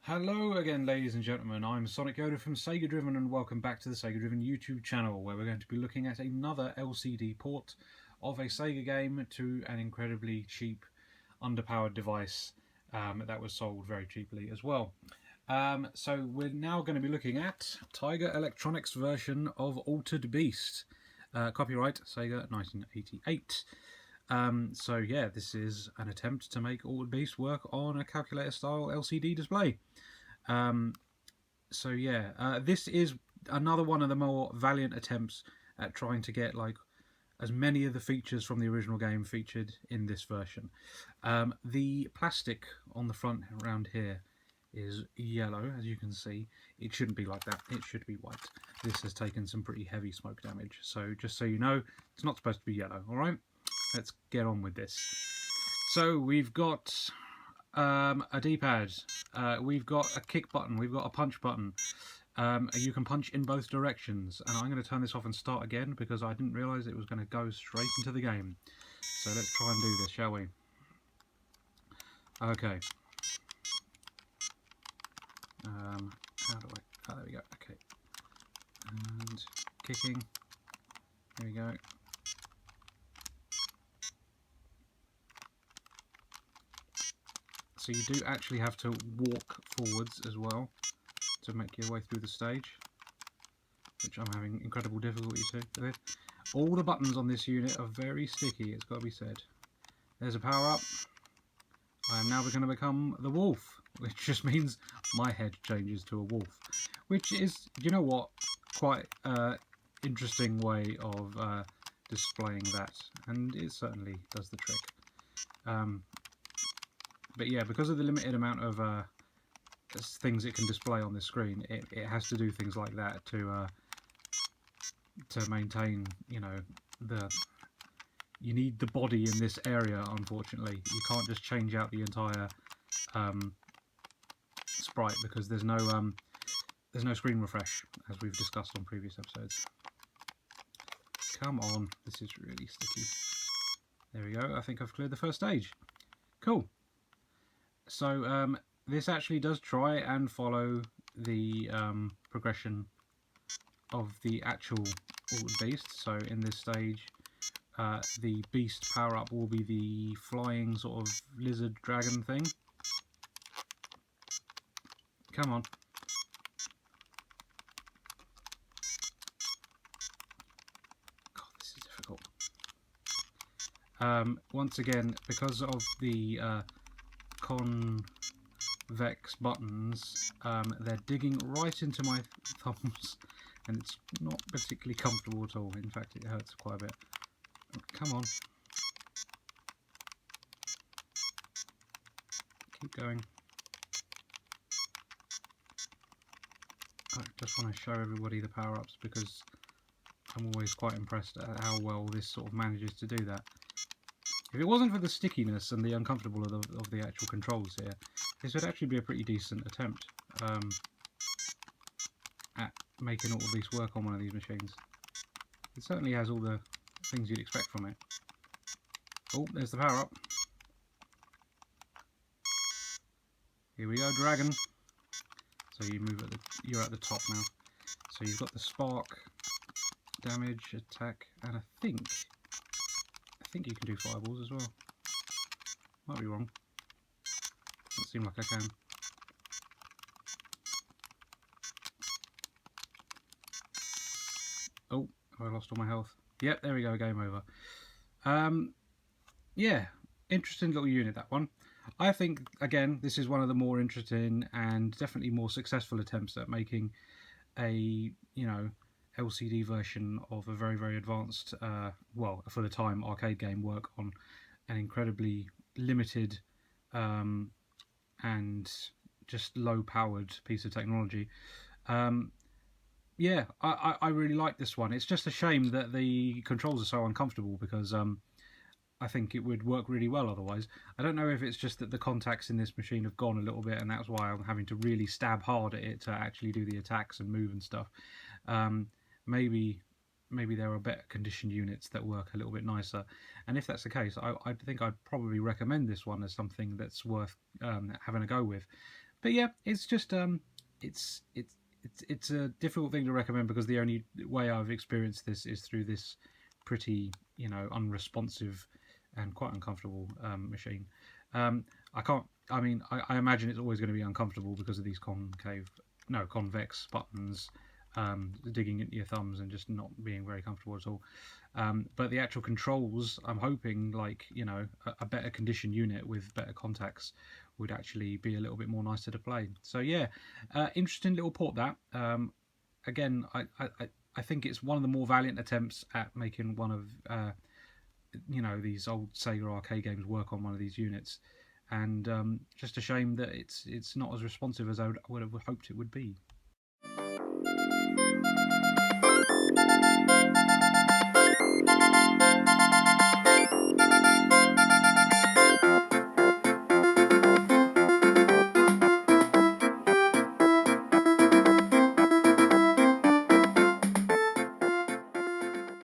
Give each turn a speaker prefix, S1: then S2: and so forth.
S1: Hello again, ladies and gentlemen. I'm Sonic Yoda from Sega Driven, and welcome back to the Sega Driven YouTube channel, where we're going to be looking at another LCD port of a Sega game to an incredibly cheap, underpowered device that was sold very cheaply as well. So we're now going to be looking at Tiger Electronics' version of Altered Beast, copyright Sega 1988. So yeah, this is an attempt to make Altered Beast work on a calculator-style LCD display. So yeah, this is another one of the more valiant attempts at trying to get like as many of the features from the original game featured in this version. The plastic on the front around here is yellow, as you can see. It shouldn't be like that, it should be white. This has taken some pretty heavy smoke damage, so just so you know, it's not supposed to be yellow, alright? Let's get on with this. So we've got a D-pad, we've got a kick button, we've got a punch button. You can punch in both directions, and I'm going to turn this off and start again because I didn't realise it was going to go straight into the game. So let's try and do this, shall we? Okay. How do I... Oh, there we go. Okay. And kicking. There we go. So you do actually have to walk forwards as well to make your way through the stage, which I'm having incredible difficulty with. All the buttons on this unit are very sticky, it's got to be said. There's a power up. I am now going to become the wolf, which just means my head changes to a wolf, which is, you know what, quite interesting way of displaying that, and it certainly does the trick. But yeah, because of the limited amount of things it can display on the screen, it has to do things like that to maintain, you know, you need the body in this area. Unfortunately, you can't just change out the entire sprite because there's no screen refresh, as we've discussed on previous episodes. Come on, this is really sticky. There we go. I think I've cleared the first stage. Cool. So this actually does try and follow the progression of the actual Altered Beast. So in this stage, the Beast power-up will be the flying sort of lizard dragon thing. Come on. God, this is difficult. Once again, because of the convex buttons, they're digging right into my thumbs, and it's not particularly comfortable at all. In fact, it hurts quite a bit. Come on. Keep going. I just want to show everybody the power-ups because I'm always quite impressed at how well this sort of manages to do that. If it wasn't for the stickiness and the uncomfortable of the actual controls here, this would actually be a pretty decent attempt at making all of this work on one of these machines. It certainly has all the things you'd expect from it. Oh, there's the power up. Here we go, dragon. So you move you're at the top now. So you've got the spark, damage, attack, and I think you can do fireballs as well. Might be wrong. Doesn't seem like I can. Oh, I lost all my health. Yep, there we go, game over. Yeah, interesting little unit, that one. I think, again, this is one of the more interesting and definitely more successful attempts at making a, you know, LCD version of a very, very advanced, well, for the time, arcade game work on an incredibly limited and just low-powered piece of technology. Yeah, I really like this one. It's just a shame that the controls are so uncomfortable because I think it would work really well otherwise. I don't know if it's just that the contacts in this machine have gone a little bit and that's why I'm having to really stab hard at it to actually do the attacks and move and stuff. Maybe there are better conditioned units that work a little bit nicer, and if that's the case, I think I'd probably recommend this one as something that's worth having a go with. But yeah, it's just it's it's it's a difficult thing to recommend because the only way I've experienced this is through this pretty, unresponsive and quite uncomfortable machine. I can't. I mean, I imagine it's always going to be uncomfortable because of these convex buttons digging into your thumbs and just not being very comfortable at all. But the actual controls, I'm hoping, like, a better conditioned unit with better contacts would actually be a little bit more nicer to play. So yeah, interesting little port that. Again, I think it's one of the more valiant attempts at making one of these old Sega arcade games work on one of these units, and just a shame that it's not as responsive as I would have hoped it would be.